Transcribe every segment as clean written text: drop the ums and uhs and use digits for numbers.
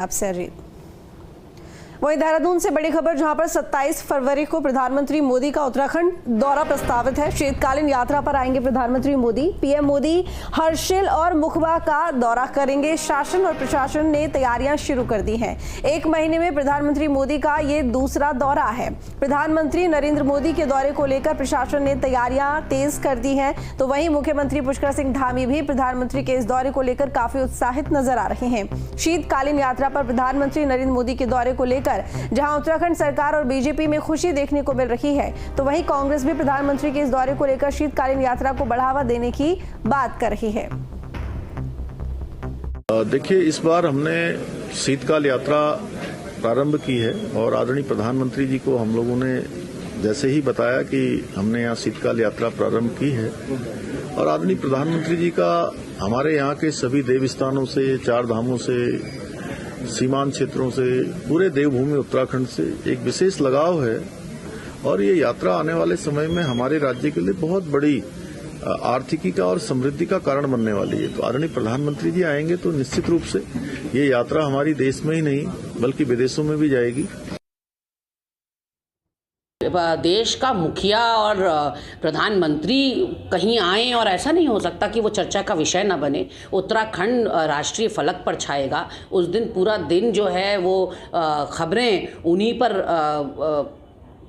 आपसे वहीं देहरादून से बड़ी खबर, जहां पर 27 फरवरी को प्रधानमंत्री मोदी का उत्तराखंड दौरा प्रस्तावित है। शीतकालीन यात्रा पर आएंगे प्रधानमंत्री मोदी। पीएम मोदी हर्षिल और मुखबा का दौरा करेंगे। शासन और प्रशासन ने तैयारियां शुरू कर दी हैं। एक महीने में प्रधानमंत्री मोदी का ये दूसरा दौरा है। प्रधानमंत्री नरेंद्र मोदी के दौरे को लेकर प्रशासन ने तैयारियां तेज कर दी हैं। तो वहीं मुख्यमंत्री पुष्कर सिंह धामी भी प्रधानमंत्री के इस दौरे को लेकर काफी उत्साहित नजर आ रहे हैं। शीतकालीन यात्रा पर प्रधानमंत्री नरेंद्र मोदी के दौरे को लेकर जहां उत्तराखंड सरकार और बीजेपी में खुशी देखने को मिल रही है, तो वहीं कांग्रेस भी प्रधानमंत्री के इस दौरे को लेकर शीतकालीन यात्रा को बढ़ावा देने की बात कर रही है। देखिए, इस बार हमने शीतकाल यात्रा प्रारंभ की है और आदरणीय प्रधानमंत्री जी को हम लोगों ने जैसे ही बताया कि हमने यहाँ शीतकाल यात्रा प्रारंभ की है और आदरणीय प्रधानमंत्री जी का हमारे यहाँ के सभी देव स्थानों से, चार धामों से, सीमांत क्षेत्रों से, पूरे देवभूमि उत्तराखंड से एक विशेष लगाव है और ये यात्रा आने वाले समय में हमारे राज्य के लिए बहुत बड़ी आर्थिकी का और समृद्धि का कारण बनने वाली है। तो आदरणीय प्रधानमंत्री जी आएंगे तो निश्चित रूप से ये यात्रा हमारी देश में ही नहीं बल्कि विदेशों में भी जाएगी। देश का मुखिया और प्रधानमंत्री कहीं आए और ऐसा नहीं हो सकता कि वो चर्चा का विषय न बने। उत्तराखंड राष्ट्रीय फलक पर छाएगा। उस दिन पूरा दिन जो है वो खबरें उन्हीं पर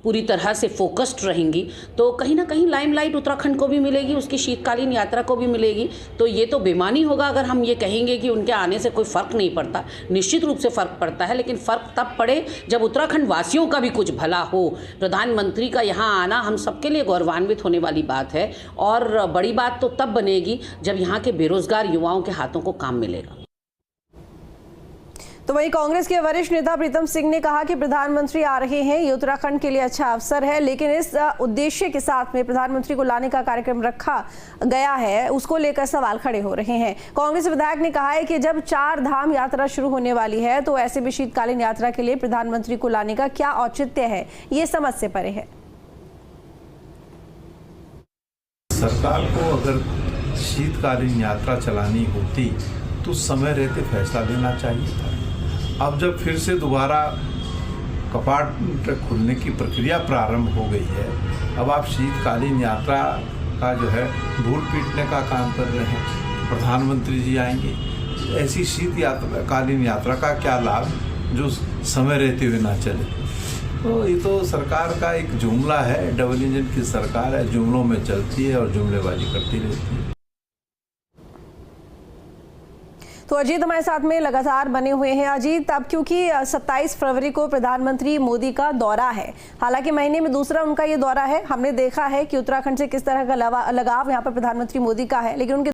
पूरी तरह से फोकस्ड रहेंगी। तो कहीं ना कहीं लाइमलाइट उत्तराखंड को भी मिलेगी, उसकी शीतकालीन यात्रा को भी मिलेगी। तो ये तो बेमानी होगा अगर हम ये कहेंगे कि उनके आने से कोई फ़र्क नहीं पड़ता। निश्चित रूप से फ़र्क पड़ता है, लेकिन फ़र्क तब पड़े जब उत्तराखंड वासियों का भी कुछ भला हो। प्रधानमंत्री का यहाँ आना हम सबके लिए गौरवान्वित होने वाली बात है और बड़ी बात तो तब बनेगी जब यहाँ के बेरोजगार युवाओं के हाथों को काम मिलेगा। तो वहीं कांग्रेस के वरिष्ठ नेता प्रीतम सिंह ने कहा कि प्रधानमंत्री आ रहे हैं, ये उत्तराखंड के लिए अच्छा अवसर है, लेकिन इस उद्देश्य के साथ में प्रधानमंत्री को लाने का कार्यक्रम रखा गया है, उसको लेकर सवाल खड़े हो रहे हैं। कांग्रेस विधायक ने कहा है कि जब चार धाम यात्रा शुरू होने वाली है तो ऐसे भी शीतकालीन यात्रा के लिए प्रधानमंत्री को लाने का क्या औचित्य है, ये समझ से परे है। सरकार को अगर शीतकालीन यात्रा चलानी होती तो समय रहते फैसला लेना चाहिए था। अब जब फिर से दोबारा कपाट खुलने की प्रक्रिया प्रारंभ हो गई है, अब आप शीतकालीन यात्रा का जो है धूल पीटने का काम कर रहे हैं। प्रधानमंत्री जी आएंगे, ऐसी शीतकालीन यात्रा का क्या लाभ जो समय रहते हुए ना चले। तो ये तो सरकार का एक जुमला है, डबल इंजन की सरकार है, जुमलों में चलती है और जुमलेबाजी करती रहती है। तो अजीत हमारे साथ में लगातार बने हुए हैं। अजीत, अब क्योंकि 27 फरवरी को प्रधानमंत्री मोदी का दौरा है, हालांकि महीने में दूसरा उनका ये दौरा है, हमने देखा है कि उत्तराखंड से किस तरह का लगाव यहाँ पर प्रधानमंत्री मोदी का है, लेकिन उनके